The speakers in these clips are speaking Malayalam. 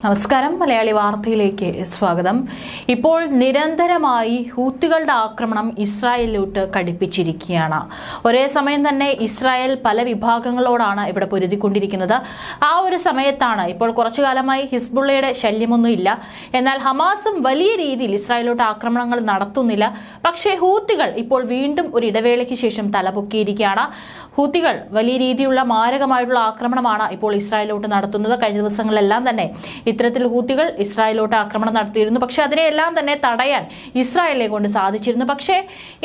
നമസ്കാരം. മലയാളി വാർത്തയിലേക്ക് സ്വാഗതം. ഇപ്പോൾ നിരന്തരമായി ഹൂത്തികളുടെ ആക്രമണം ഇസ്രായേലിലോട്ട് കടുപ്പിച്ചിരിക്കുകയാണ്. ഒരേ സമയം തന്നെ ഇസ്രായേൽ പല വിഭാഗങ്ങളോടാണ് ഇവിടെ പൊരുതിക്കൊണ്ടിരിക്കുന്നത്. ആ ഒരു സമയത്താണ് ഇപ്പോൾ കുറച്ചു കാലമായി ഹിസ്ബുള്ളയുടെ ശല്യമൊന്നുമില്ല. എന്നാൽ ഹമാസും വലിയ രീതിയിൽ ഇസ്രായേലിലോട്ട് ആക്രമണങ്ങൾ നടത്തുന്നില്ല. പക്ഷേ ഹൂത്തികൾ ഇപ്പോൾ വീണ്ടും ഒരു ഇടവേളയ്ക്ക് ശേഷം തലപൊക്കിയിരിക്കുകയാണ്. ഹൂത്തികൾ വലിയ രീതിയിലുള്ള മാരകമായിട്ടുള്ള ആക്രമണമാണ് ഇപ്പോൾ ഇസ്രായേലിലോട്ട് നടത്തുന്നത്. കഴിഞ്ഞ ദിവസങ്ങളിലെല്ലാം തന്നെ ഇത്തരത്തിൽ ഹൂത്തികൾ ഇസ്രായേലിലോട്ട് ആക്രമണം നടത്തിയിരുന്നു. പക്ഷെ അതിനെയെല്ലാം തന്നെ തടയാൻ ഇസ്രായേലിനെ കൊണ്ട് സാധിച്ചിരുന്നു. പക്ഷേ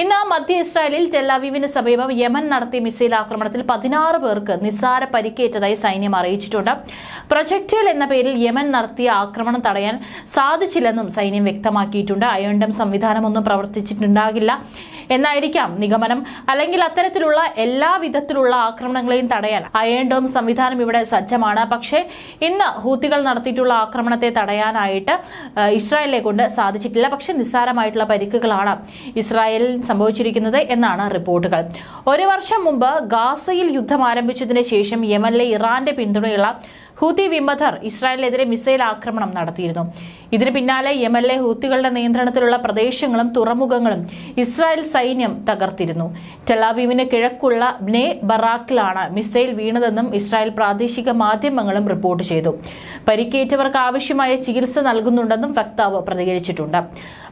ഇന്ന് മധ്യ ഇസ്രായേലിൽ ടെൽ-അവീവിന് സമീപം യമൻ നടത്തിയ മിസൈൽ ആക്രമണത്തിൽ 16 പേർക്ക് നിസ്സാര പരിക്കേറ്റതായി സൈന്യം അറിയിച്ചിട്ടുണ്ട്. പ്രൊജക്ടൈൽ എന്ന പേരിൽ യമൻ നടത്തിയ ആക്രമണം തടയാൻ സാധിച്ചില്ലെന്നും സൈന്യം വ്യക്തമാക്കിയിട്ടുണ്ട്. അയൺ ഡോം സംവിധാനമൊന്നും പ്രവർത്തിച്ചിട്ടുണ്ടാകില്ല എന്നായിരിക്കാം നിഗമനം. അല്ലെങ്കിൽ അത്തരത്തിലുള്ള എല്ലാ വിധത്തിലുള്ള ആക്രമണങ്ങളെയും തടയാൻ അയൺ ഡോം സംവിധാനം ഇവിടെ സജ്ജമാണ്. പക്ഷേ ഇന്ന് ഹൂത്തികൾ നടത്തിയിട്ടുള്ള ആക്രമണത്തെ തടയാനായിട്ട് ഇസ്രായേലിനെ കൊണ്ട് സാധിച്ചിട്ടില്ല. പക്ഷേ നിസ്സാരമായിട്ടുള്ള പരിക്കുകളാണ് ഇസ്രായേലിൽ സംഭവിച്ചിരിക്കുന്നത് എന്നാണ് റിപ്പോർട്ടുകൾ. ഒരു വർഷം മുമ്പ് ഗാസയിൽ യുദ്ധം ആരംഭിച്ചതിന് ശേഷം യമനിലെ ഇറാന്റെ പിന്തുണയുള്ള ഹൂത്തി വിമതർ ഇസ്രായേലിനെതിരെ മിസൈൽ ആക്രമണം നടത്തിയിരുന്നു. ഇതിന് പിന്നാലെ യമനിലെ ഹൂത്തികളുടെ നിയന്ത്രണത്തിലുള്ള പ്രദേശങ്ങളും തുറമുഖങ്ങളും ഇസ്രായേൽ സൈന്യം തകർത്തിരുന്നു. ടെൽ-അവീവിന് കിഴക്കുള്ള ബ്നെ ബറാക്കിലാണ് മിസൈൽ വീണതെന്നും ഇസ്രായേൽ പ്രാദേശിക മാധ്യമങ്ങളും റിപ്പോർട്ട് ചെയ്തു. പരിക്കേറ്റവർക്ക് ആവശ്യമായ ചികിത്സ നൽകുന്നുണ്ടെന്നും വക്താവ് പ്രതികരിച്ചിട്ടുണ്ട്.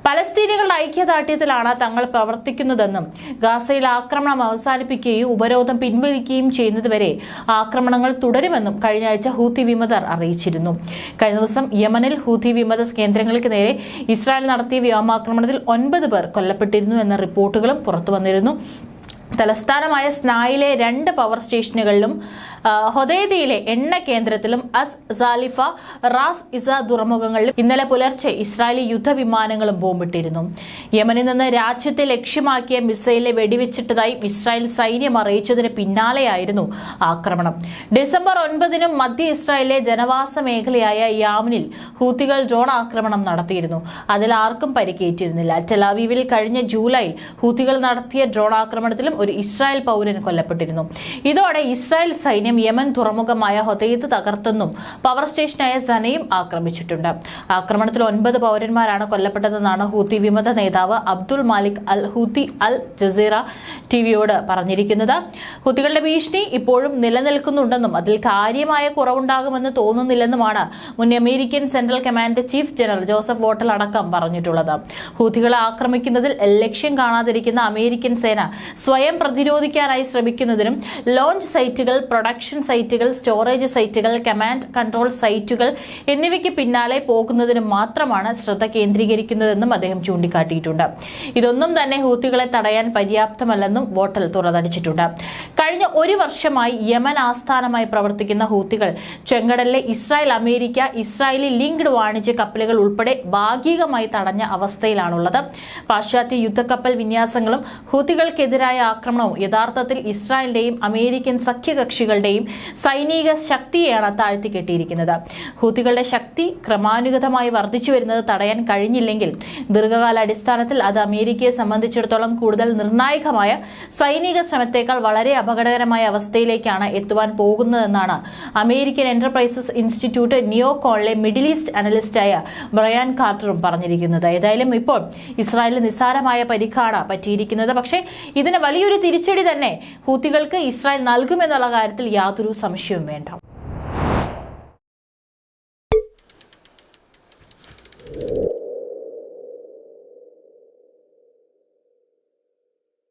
പലസ്തീനികളുടെ ഐക്യദാർഢ്യത്തിലാണ് തങ്ങൾ പ്രവർത്തിക്കുന്നതെന്നും ഗാസയിൽ ആക്രമണം അവസാനിപ്പിക്കുകയും ഉപരോധം പിൻവലിക്കുകയും ചെയ്യുന്നതുവരെ ആക്രമണങ്ങൾ തുടരുമെന്നും കഴിഞ്ഞ ആഴ്ച ഹൂത്തി വിമതർ അറിയിച്ചിരുന്നു. കഴിഞ്ഞ ദിവസം യമനിൽ ഹൂത്തി വിമത കേന്ദ്രങ്ങൾക്ക് നേരെ ഇസ്രായേൽ നടത്തിയ വ്യോമാക്രമണത്തിൽ 9 പേർ കൊല്ലപ്പെട്ടിരുന്നു എന്ന റിപ്പോർട്ടുകളും പുറത്തുവന്നിരുന്നു. തലസ്ഥാനമായ സ്നായിലെ 2 പവർ സ്റ്റേഷനുകളിലും ഹൊദൈദയിലെ എണ്ണ കേന്ദ്രത്തിലും അസ് സാലിഫ, റാസ് ഇസ തുറമുഖങ്ങളിലും ഇന്നലെ പുലർച്ചെ ഇസ്രായേലി യുദ്ധവിമാനങ്ങളും ബോംബിട്ടിരുന്നു. യമനിൽ നിന്ന് രാജ്യത്തെ ലക്ഷ്യമാക്കിയ മിസൈലിനെ വെടിവെച്ചിട്ടതായി ഇസ്രായേൽ സൈന്യം അറിയിച്ചതിന് പിന്നാലെയായിരുന്നു ആക്രമണം. ഡിസംബർ 9-നും മധ്യ ഇസ്രായേലിലെ ജനവാസ മേഖലയായ യാമനിൽ ഹൂത്തികൾ ഡ്രോൺ ആക്രമണം നടത്തിയിരുന്നു. അതിൽ ആർക്കും പരിക്കേറ്റിരുന്നില്ല. ടെൽ-അവീവിൽ കഴിഞ്ഞ ജൂലൈയിൽ ഹൂത്തികൾ നടത്തിയ ഡ്രോൺ ആക്രമണത്തിലും ഒരു ഇസ്രായേൽ പൗരൻ കൊല്ലപ്പെട്ടിരുന്നു. ഇതോടെ ഇസ്രായേൽ സൈന്യം യമൻ തുറമുഖമായ ഹൊദൈദ് തകർത്തെന്നും പവർ സ്റ്റേഷനായ സനയും ആക്രമിച്ചിട്ടുണ്ട്. ആക്രമണത്തിൽ 9 പൗരന്മാരാണ് കൊല്ലപ്പെട്ടതെന്നാണ് ഹൂത്തി വിമത നേതാവ് അബ്ദുൾ മാലിക് അൽ ഹൂത്തി അൽ ജസീറ ടിവിയോട് പറഞ്ഞിരിക്കുന്നത്. ഹൂത്തികളുടെ ഭീഷണി ഇപ്പോഴും നിലനിൽക്കുന്നുണ്ടെന്നും അതിൽ കാര്യമായ കുറവുണ്ടാകുമെന്ന് തോന്നുന്നില്ലെന്നുമാണ് മുൻ American central command chief general Joseph Votel അടക്കം പറഞ്ഞിട്ടുള്ളത്. ഹൂത്തികളെ ആക്രമിക്കുന്നതിൽ ലക്ഷ്യം കാണാതിരിക്കുന്ന അമേരിക്കൻ സേന സ്വയം പ്രതിരോധിക്കാനായി ശ്രമിക്കുന്നതിനും ലോഞ്ച് സൈറ്റുകൾ, പ്രൊഡക്ഷൻ സൈറ്റുകൾ, സ്റ്റോറേജ് സൈറ്റുകൾ, കമാൻഡ് കൺട്രോൾ സൈറ്റുകൾ എന്നിവയ്ക്ക് പിന്നാലെ പോകുന്നതിന് മാത്രമാണ് ശ്രദ്ധ കേന്ദ്രീകരിക്കുന്നതെന്നും അദ്ദേഹം ചൂണ്ടിക്കാട്ടിയിട്ടുണ്ട്. ഇതൊന്നും തന്നെ ഹൂത്തികളെ തടയാൻ പര്യാപ്തമല്ലെന്നും വോട്ടൽ തുറന്നടിച്ചിട്ടുണ്ട്. കഴിഞ്ഞ 1 വർഷമായി യമൻ ആസ്ഥാനമായി പ്രവർത്തിക്കുന്ന ഹൂത്തികൾ ചെങ്കടലിലെ ഇസ്രായേൽ, അമേരിക്ക, ഇസ്രായേലി ലിങ്ക്ഡ് വാണിജ്യ കപ്പലുകൾ ഉൾപ്പെടെ ഭാഗികമായി തടഞ്ഞ അവസ്ഥയിലാണുള്ളത്. പാശ്ചാത്യ യുദ്ധക്കപ്പൽ വിന്യാസങ്ങളും ഹൂത്തികൾക്കെതിരായ ആക്രമണവും യഥാർത്ഥത്തിൽ ഇസ്രായേലിന്റെയും അമേരിക്കൻ സഖ്യകക്ഷികളുടെയും സൈനിക ശക്തിയെയാണ് താഴ്ത്തിക്കെട്ടിയിരിക്കുന്നത്. ഹൂത്തികളുടെ ശക്തി ക്രമാനുഗതമായി വർദ്ധിച്ചു വരുന്നത് തടയാൻ കഴിഞ്ഞില്ലെങ്കിൽ ദീർഘകാല അടിസ്ഥാനത്തിൽ അത് അമേരിക്കയെ സംബന്ധിച്ചിടത്തോളം കൂടുതൽ നിർണായകമായ സൈനിക ശ്രമത്തേക്കാൾ വളരെ അപകടകരമായ അവസ്ഥയിലേക്കാണ് എത്തുവാൻ പോകുന്നതെന്നാണ് അമേരിക്കൻ എന്റർപ്രൈസസ് ഇൻസ്റ്റിറ്റ്യൂട്ട് നിയോകോണിലെ മിഡിൽ ഈസ്റ്റ് അനലിസ്റ്റായ ബ്രയാൻ കാർട്ടറും പറഞ്ഞിരിക്കുന്നത്. ഏതായാലും ഇപ്പോൾ ഇസ്രായേലിന് നിസ്സാരമായ പരിക്കാണ് പറ്റിയിരിക്കുന്നത്. പക്ഷേ ഇതിന് വലിയൊരു തിരിച്ചടി തന്നെ ഹൂത്തികൾക്ക് ഇസ്രായേൽ നൽകുമെന്നുള്ള കാര്യത്തിൽ യാതൊരു സംശയവും വേണ്ട.